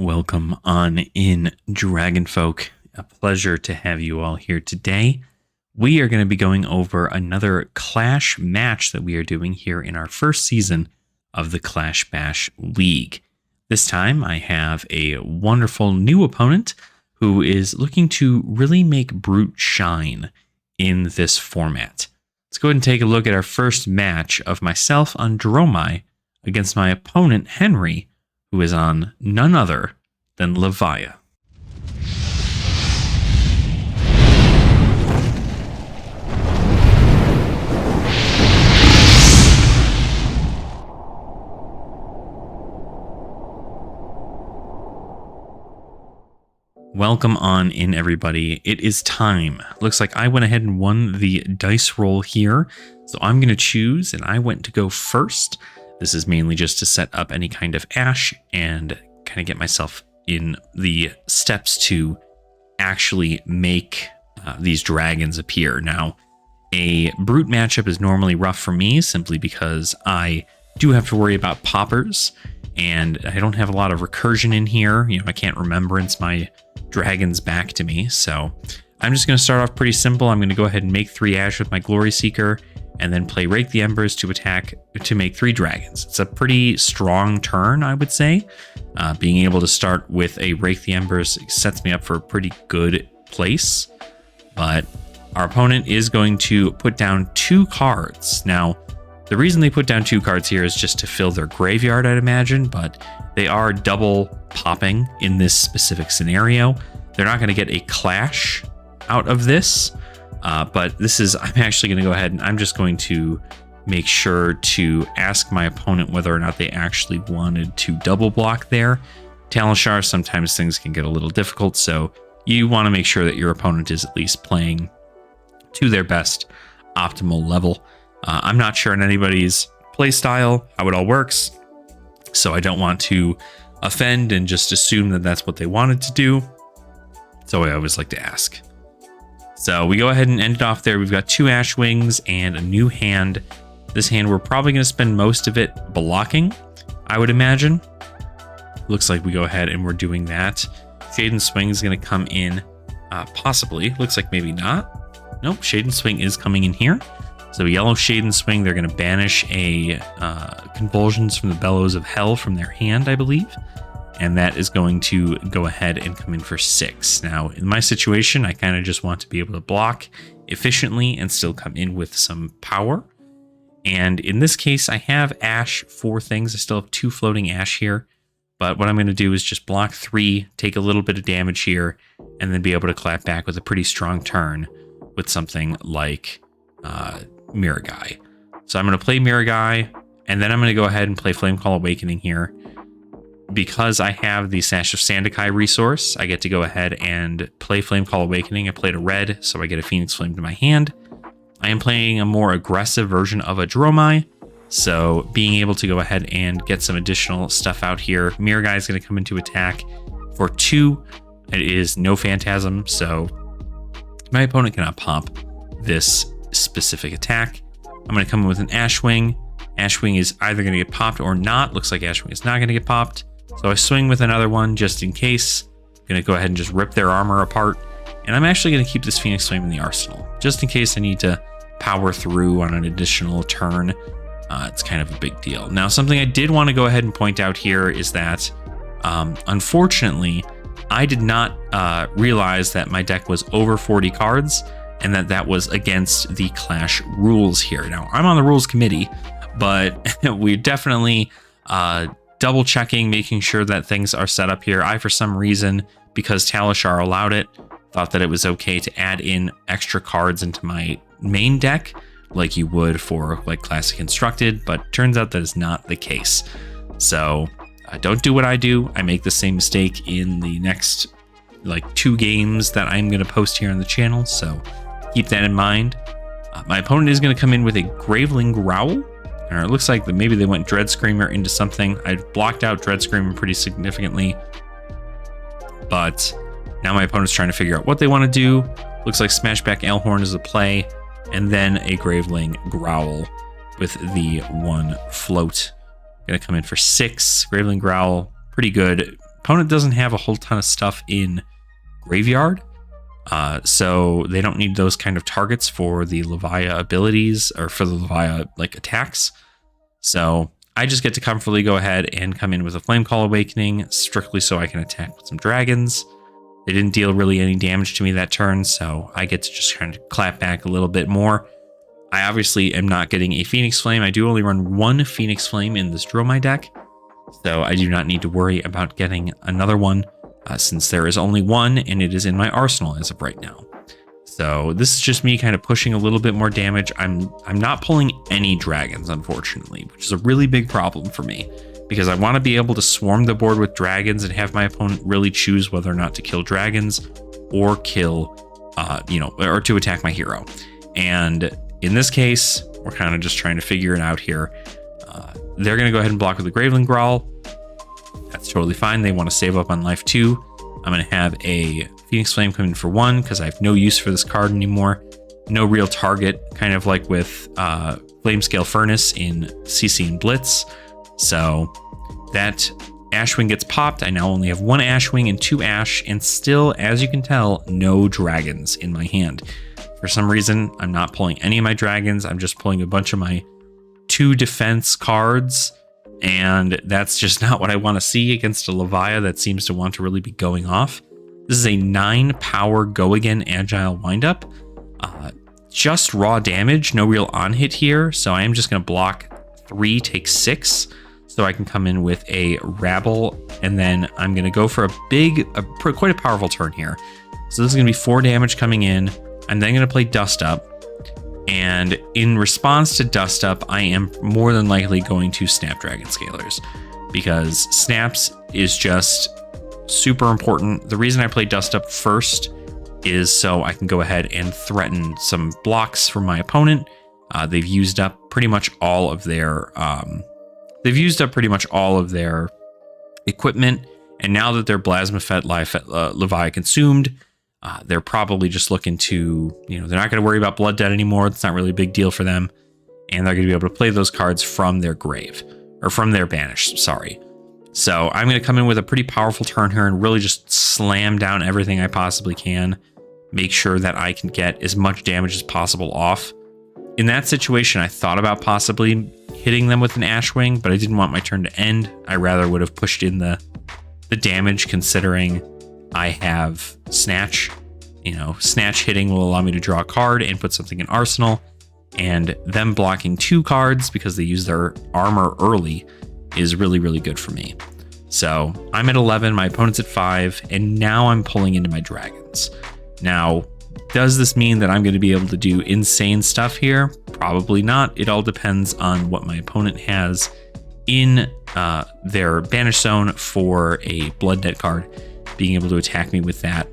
Welcome on in, Dragon Folk. A pleasure to have you all here today. We are going to be going over another Clash match that we are doing here in our first season of the Clash Bash League. This time I have a wonderful new opponent who is looking to really make Brute shine in this format. Let's go ahead and take a look at our first match of myself on Dromai against my opponent Henry, who is on none other than Levia. Welcome on in, everybody. It is time. Looks like I went ahead and won the dice roll here, so I'm going to choose, and I went to go first. This is mainly just to set up any kind of ash and kind of get myself in the steps to actually make these dragons appear. Now, a brute matchup is normally rough for me simply because I do have to worry about poppers, and I don't have a lot of recursion in here. You know, I can't remembrance my dragons back to me, so I'm just going to start off pretty simple. I'm going to go ahead and make 3 ash with my Glory Seeker, and then play Rake the Embers to attack to make 3 dragons. It's a pretty strong turn, I would say. Being able to start with a Rake the Embers sets me up for a pretty good place. But our opponent is going to put down 2 cards. Now, the reason they put down 2 cards here is just to fill their graveyard, I'd imagine, but they are double popping in this specific scenario. They're not going to get a clash out of this. But this is, I'm actually going to go ahead and I'm just going to make sure to ask my opponent whether or not they actually wanted to double block there. Talishar, sometimes things can get a little difficult, so you want to make sure that your opponent is at least playing to their best optimal level. I'm not sure on anybody's play style, how it all works, so I don't want to offend and just assume that that's what they wanted to do. So I always like to ask. So we go ahead and end it off there. We've got 2 Ash Wings and a new hand. This hand, we're probably going to spend most of it blocking, I would imagine. Looks like we go ahead and we're doing that. Shade and Swing is going to come in, possibly. Looks like maybe not. Nope, Shade and Swing is coming in here. So yellow Shade and Swing, they're going to banish a Convulsions from the Bellows of Hell from their hand, I believe. And that is going to go ahead and come in for 6. Now, in my situation, I kind of just want to be able to block efficiently and still come in with some power. And in this case, I have ash for things. I still have 2 floating ash here. But what I'm going to do is just block 3, take a little bit of damage here, and then be able to clap back with a pretty strong turn with something like Mirror Guy. So I'm going to play Mirror Guy, and then I'm going to go ahead and play Flamecall Awakening here. Because I have the Sash of Sandakai resource, I get to go ahead and play Flamecall Awakening. I played a red, so I get a Phoenix Flame to my hand. I am playing a more aggressive version of a Dromai, so being able to go ahead and get some additional stuff out here. Mirror Guy is going to come into attack for 2. It is no Phantasm, so my opponent cannot pop this specific attack. I'm going to come in with an Ash Wing. Ash Wing is either going to get popped or not. Looks like Ash Wing is not going to get popped. So I swing with another one just in case. I'm going to go ahead and just rip their armor apart. And I'm actually going to keep this Phoenix Flame in the arsenal, just in case I need to power through on an additional turn. It's kind of a big deal. Now, something I did want to go ahead and point out here is that, unfortunately, I did not realize that my deck was over 40 cards and that was against the Clash rules here. Now, I'm on the rules committee, but we're definitely double checking, making sure that things are set up here. I, for some reason, because Talishar allowed it, thought that it was okay to add in extra cards into my main deck like you would for like Classic Constructed, but turns out that is not the case. So don't do what I do. I make the same mistake in the next like 2 games that I'm going to post here on the channel, so keep that in mind. My opponent is going to come in with a Graveling Growl. Or it looks like that maybe they went Dread Screamer into something. I've blocked out Dread Screamer pretty significantly, but now my opponent's trying to figure out what they want to do. Looks like Smashback Alehorn is the play, and then a Graveling Growl with the 1 float. Gonna come in for 6. Graveling Growl, pretty good. opponent doesn't have a whole ton of stuff in graveyard, so they don't need those kind of targets for the Levia abilities or for the Levia like attacks. So I just get to comfortably go ahead and come in with a Flamecall Awakening strictly so I can attack with some dragons. They didn't deal really any damage to me that turn, so I get to just kind of clap back a little bit more. I obviously am not getting a Phoenix Flame. I do only run one Phoenix Flame in this Dromai deck, so I do not need to worry about getting another one since there is only one and it is in my arsenal as of right now. So this is just me kind of pushing a little bit more damage. I'm not pulling any dragons, unfortunately, which is a really big problem for me because I want to be able to swarm the board with dragons and have my opponent really choose whether or not to kill dragons or kill, or to attack my hero. And in this case, we're kind of just trying to figure it out here. They're going to go ahead and block with the Graveling Growl. That's totally fine. They want to save up on life 2. I'm going to have a Phoenix Flame come in for 1 because I have no use for this card anymore. No real target, kind of like with Flamescale Furnace in CC and Blitz. So that Ashwing gets popped. I now only have 1 Ashwing and 2 Ash, and still, as you can tell, no dragons in my hand. For some reason, I'm not pulling any of my dragons. I'm just pulling a bunch of my 2 defense cards, and that's just not what I want to see against a Levia that seems to want to really be going off. This is a 9 power go again agile windup. Just raw damage, no real on hit here, so I am just going to block 3, take 6, so I can come in with a Rabble, and then I'm going to go for quite a powerful turn here. So this is going to be 4 damage coming in. I'm then going to play Dust Up, and in response to Dust Up, I am more than likely going to Snapdragon Scalers, because Snaps is just super important. The reason I play Dust Up first is so I can go ahead and threaten some blocks from my opponent. They've used up pretty much all of their equipment, and now that their Plasmafet Levia consumed, they're probably just looking to, they're not going to worry about Blood Debt anymore. It's not really a big deal for them, and they're going to be able to play those cards from their grave, or from their banish, sorry. So I'm going to come in with a pretty powerful turn here and really just slam down everything I possibly can. Make sure that I can get as much damage as possible off. In that situation, I thought about possibly hitting them with an Ashwing, but I didn't want my turn to end. I rather would have pushed in the damage, considering I have Snatch. Snatch hitting will allow me to draw a card and put something in Arsenal, and them blocking 2 cards because they use their armor early is really, really good for me. So I'm at 11, my opponent's at 5, and now I'm pulling into my dragons. Now, does this mean that I'm going to be able to do insane stuff here? Probably not. It all depends on what my opponent has in their banish zone for a Blood Debt card, being able to attack me with that.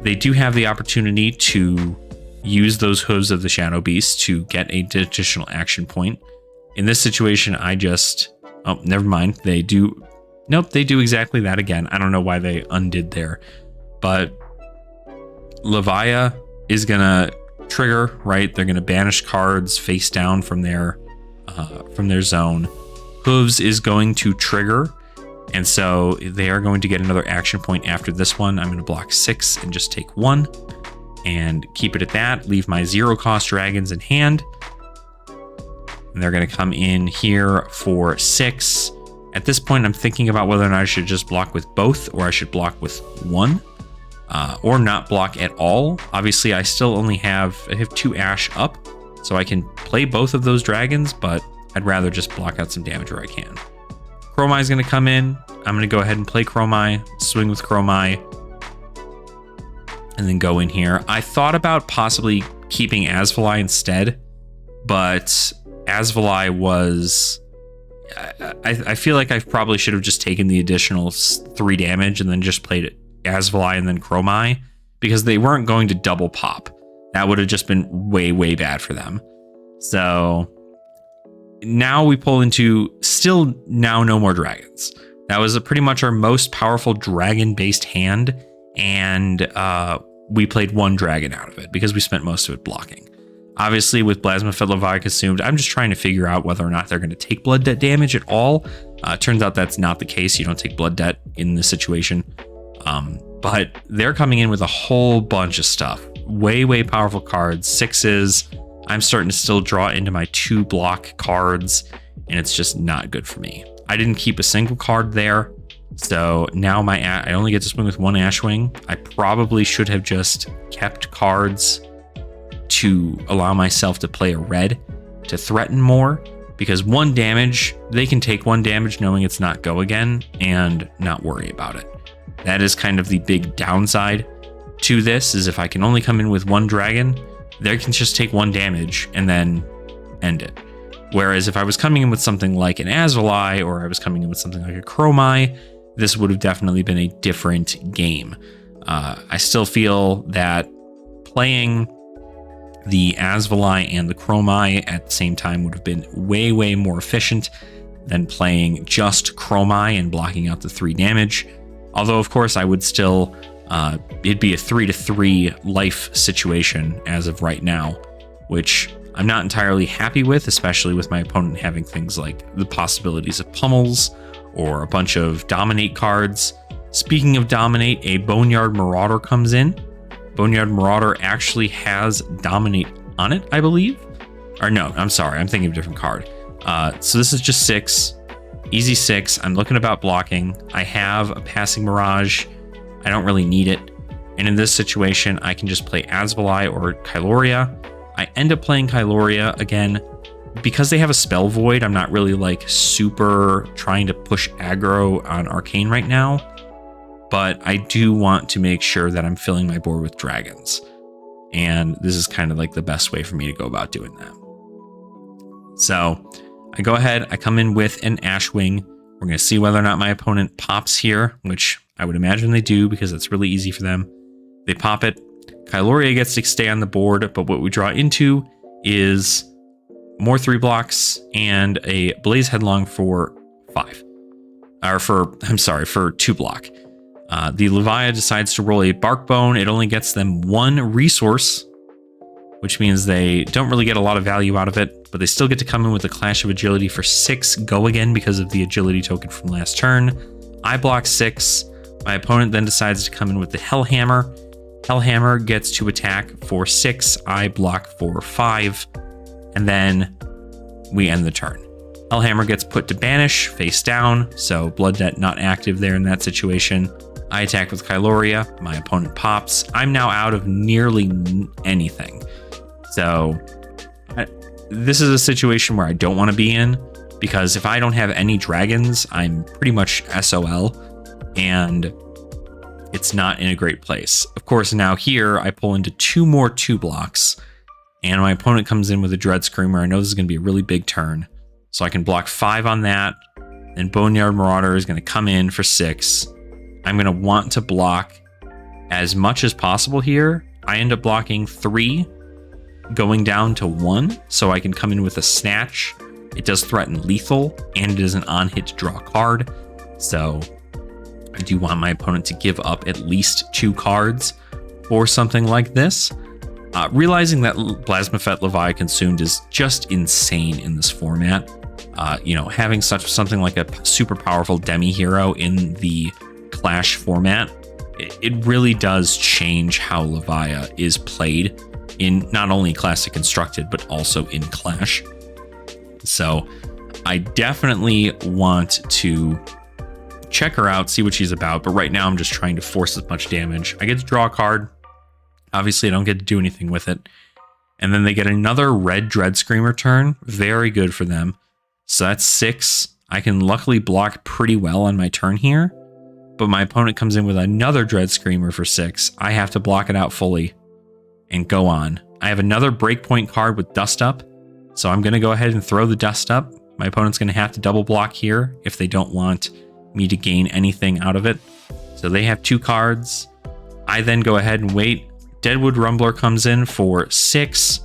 They do have the opportunity to use those Hooves of the Shadow Beast to get an additional action point. In this situation, I just... Oh, never mind. They do... Nope, they do exactly that again. I don't know why they undid there. But Levia is going to trigger, right? They're going to banish cards face down from their zone. Hooves is going to trigger, and so they are going to get another action point after this one. I'm going to block 6 and just take 1 and keep it at that. Leave my 0-cost dragons in hand. And they're going to come in here for 6. At this point, I'm thinking about whether or not I should just block with both, or I should block with 1, or not block at all. Obviously, I still only have 2 Ash up, so I can play both of those dragons, but I'd rather just block out some damage where I can. Chromai is going to come in. I'm going to go ahead and play Chromai, swing with Chromai, and then go in here. I thought about possibly keeping Asvali instead, but Asvali was... I feel like I probably should have just taken the additional 3 damage and then just played Asvali and then Chromai, because they weren't going to double pop. That would have just been way, way bad for them. So now we pull into still now no more dragons. That was pretty much our most powerful dragon-based hand, and we played 1 dragon out of it because we spent most of it blocking. Obviously, with Plasmafet Levia consumed, I'm just trying to figure out whether or not they're going to take Blood Debt damage at all. Turns out that's not the case. You don't take blood debt in this situation. But they're coming in with a whole bunch of stuff. Way powerful cards, 6s. I'm starting to still draw into my 2 block cards, and it's just not good for me. I didn't keep a single card there, so now I only get to swing with 1 Ashwing. I probably should have just kept cards to allow myself to play a red to threaten more, because 1 damage, they can take 1 damage knowing it's not go again and not worry about it. That is kind of the big downside to this, is if I can only come in with 1 dragon, they can just take 1 damage and then end it. Whereas if I was coming in with something like an Azvali, or I was coming in with something like a Dromai, this would have definitely been a different game. I still feel that playing the Azvali and the Dromai at the same time would have been way more efficient than playing just Dromai and blocking out the 3 damage. Although, of course, I would still, it'd be a 3-3 life situation as of right now, which I'm not entirely happy with, especially with my opponent having things like the possibilities of pummels or a bunch of dominate cards. Speaking of dominate, a Boneyard Marauder comes in. Boneyard Marauder actually has dominate on it, I believe. Or no, I'm sorry, I'm thinking of a different card. So this is just 6. Easy 6. I'm looking about blocking. I have a Passing Mirage. I don't really need it. And in this situation, I can just play Azvali or Kyloria. I end up playing Kyloria again. Because they have a Spell Void, I'm not really like super trying to push aggro on Arcane right now. But I do want to make sure that I'm filling my board with dragons. And this is kind of like the best way for me to go about doing that. So I go ahead, I come in with an Ashwing. We're going to see whether or not my opponent pops here, which I would imagine they do because it's really easy for them. They pop it. Kyloria gets to stay on the board, but what we draw into is more 3 blocks and a Blaze Headlong for 5. Or for 2 block. The Levia decides to roll a Bark Bone. It only gets them 1 resource, which means they don't really get a lot of value out of it, but they still get to come in with a Clash of Agility for 6 go again because of the agility token from last turn. I block 6. My opponent then decides to come in with the Hellhammer. Hellhammer gets to attack for 6. I block for 5. And then we end the turn. Hellhammer gets put to banish, face down, so Blood Debt not active there in that situation. I attack with Kyloria, my opponent pops. I'm now out of nearly anything. So this is a situation where I don't want to be in, because if I don't have any dragons, I'm pretty much SOL, and it's not in a great place. Of course, now here I pull into 2 more 2 blocks, and my opponent comes in with a Dread Screamer. I know this is going to be a really big turn, so I can block 5 on that, and Boneyard Marauder is going to come in for 6. I'm going to want to block as much as possible here. I end up blocking 3, going down to 1, so I can come in with a Snatch. It does threaten lethal, and it is an on-hit to draw a card, so I do want my opponent to give up at least 2 cards for something like this. Realizing that Plasmafet Levia Consumed is just insane in this format. Having something like a super powerful demi-hero in the Clash format, it really does change how Levia is played in not only Classic Constructed, but also in Clash. So I definitely want to check her out, see what she's about, but right now I'm just trying to force as much damage. I get to draw a card. Obviously, I don't get to do anything with it. And then they get another red Dread Screamer turn. Very good for them. So that's 6. I can luckily block pretty well on my turn here. But my opponent comes in with another Dread Screamer for 6. I have to block it out fully and go on. I have another Breakpoint card with Dust Up. So I'm going to go ahead and throw the Dust Up. My opponent's going to have to double block here if they don't want me to gain anything out of it. So they have 2 cards. I then go ahead and wait. Deadwood Rumbler comes in for 6.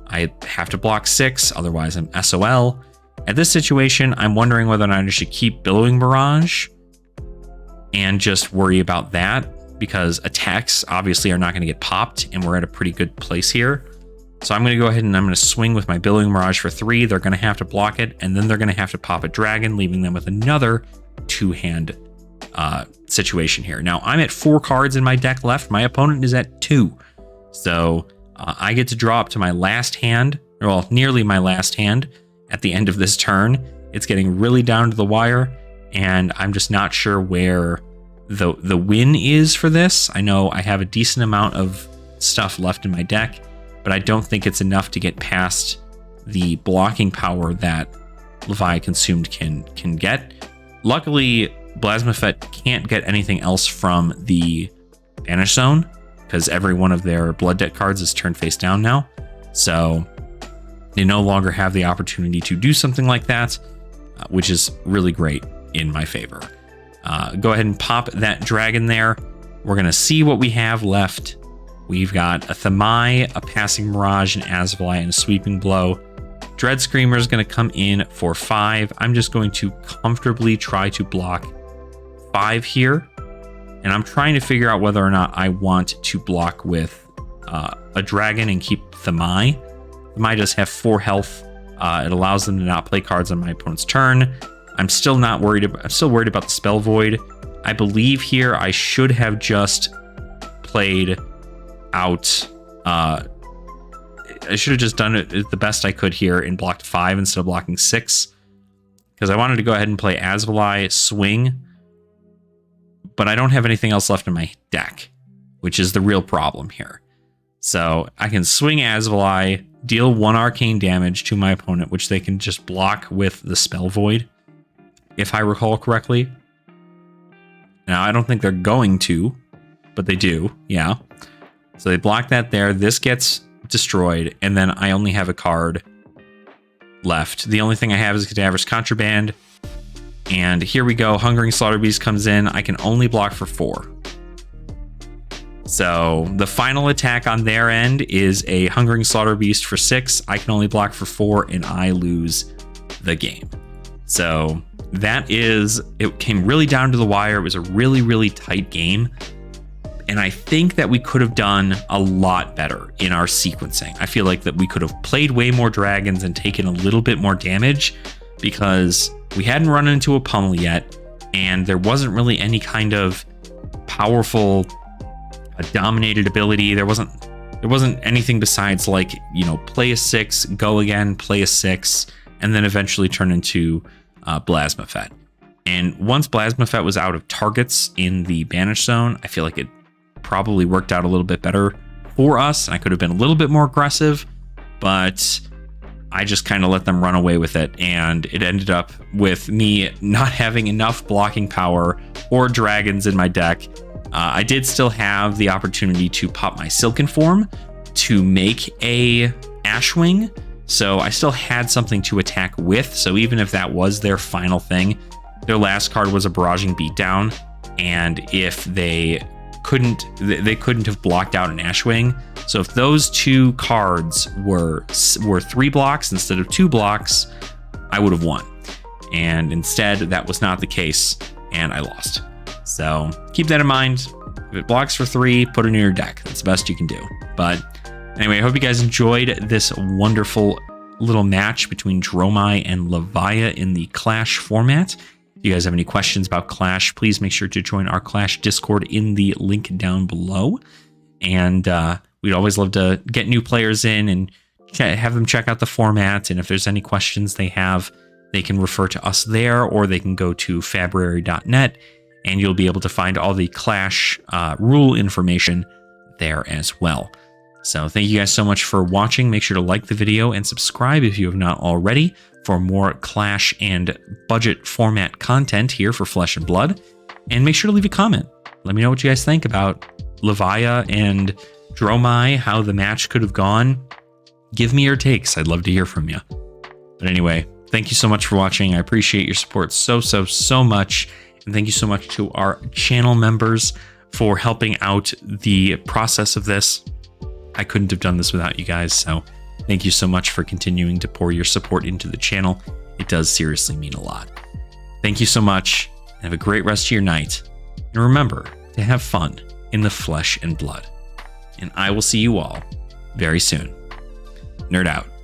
I have to block 6, otherwise I'm SOL. At this situation, I'm wondering whether or not I should keep Billowing Barrage and just worry about that, because attacks obviously are not going to get popped, and we're at a pretty good place here. So I'm going to go ahead and I'm going to swing with my Billowing Mirage for 3. They're going to have to block it, and then they're going to have to pop a dragon, leaving them with another 2-hand situation here. Now, I'm at 4 cards in my deck left. My opponent is at 2. So I get to draw up to my last hand, or well, nearly my last hand at the end of this turn. It's getting really down to the wire, and I'm just not sure where the win is for this. I know I have a decent amount of stuff left in my deck, but I don't think it's enough to get past the blocking power that Levia Consumed can get. Luckily, Blasmafet can't get anything else from the Banish Zone, because every one of their Blood Debt cards is turned face down now. So they no longer have the opportunity to do something like that, which is really great in my favor. Go ahead and pop that dragon there. We're going to see what we have left. We've got a Thamai, a Passing Mirage, an Azvali, and a Sweeping Blow. Dread Screamer is going to come in for 5. I'm just going to comfortably try to block 5 here. And I'm trying to figure out whether or not I want to block with a dragon and keep Thamai. Thamai does have 4 health. It allows them to not play cards on my opponent's turn. I'm still worried about the Spell Void. I believe here I should have just played out. I should have just done it the best I could here and blocked 5 instead of blocking 6, because I wanted to go ahead and play Azvali, swing, but I don't have anything else left in my deck, which is the real problem here. So I can swing Azvali, deal 1 arcane damage to my opponent, which they can just block with the Spell Void, if I recall correctly. Now, I don't think they're going to, but they do, yeah. So they block that there. This gets destroyed, and then I only have a card left. The only thing I have is Cadaver's Contraband. And here we go. Hungering Slaughter Beast comes in. I can only block for 4. So the final attack on their end is a Hungering Slaughter Beast for 6. I can only block for 4, and I lose the game. So that is, it came really down to the wire. It was a really, really tight game. And I think that we could have done a lot better in our sequencing. I feel like that we could have played way more dragons and taken a little bit more damage, because we hadn't run into a pummel yet, and there wasn't really any kind of powerful dominated ability. There wasn't anything besides, like, you know, play a 6, go again, play a 6, and then eventually turn into Blasmafet. And once Blasmafet was out of targets in the Banish Zone, I feel like it probably worked out a little bit better for us. I could have been a little bit more aggressive, but I just kind of let them run away with it, and it ended up with me not having enough blocking power or dragons in my deck. I did still have the opportunity to pop my Silken Form to make a Ashwing, so I still had something to attack with. So even if that was their final thing, their last card was a Barraging Beatdown, and if they couldn't have blocked out an Ashwing. So if those 2 cards were 3 blocks instead of 2 blocks, I would have won. And instead, that was not the case, and I lost. So keep that in mind. If it blocks for 3, put it in your deck. That's the best you can do. But anyway, I hope you guys enjoyed this wonderful little match between Dromai and Levia in the Clash format. If you guys have any questions about Clash, please make sure to join our Clash Discord in the link down below. And we'd always love to get new players in and have them check out the format. And if there's any questions they have, they can refer to us there, or they can go to fabrary.net, and you'll be able to find all the Clash rule information there as well. So thank you guys so much for watching. Make sure to like the video and subscribe if you have not already for more Clash and budget format content here for Flesh and Blood. And make sure to leave a comment. Let me know what you guys think about Levia and Dromai, how the match could have gone. Give me your takes. I'd love to hear from you. But anyway, thank you so much for watching. I appreciate your support so much. And thank you so much to our channel members for helping out the process of this. I couldn't have done this without you guys, so thank you so much for continuing to pour your support into the channel. It does seriously mean a lot. Thank you so much. Have a great rest of your night. And remember to have fun in the Flesh and Blood. And I will see you all very soon. Nerd out.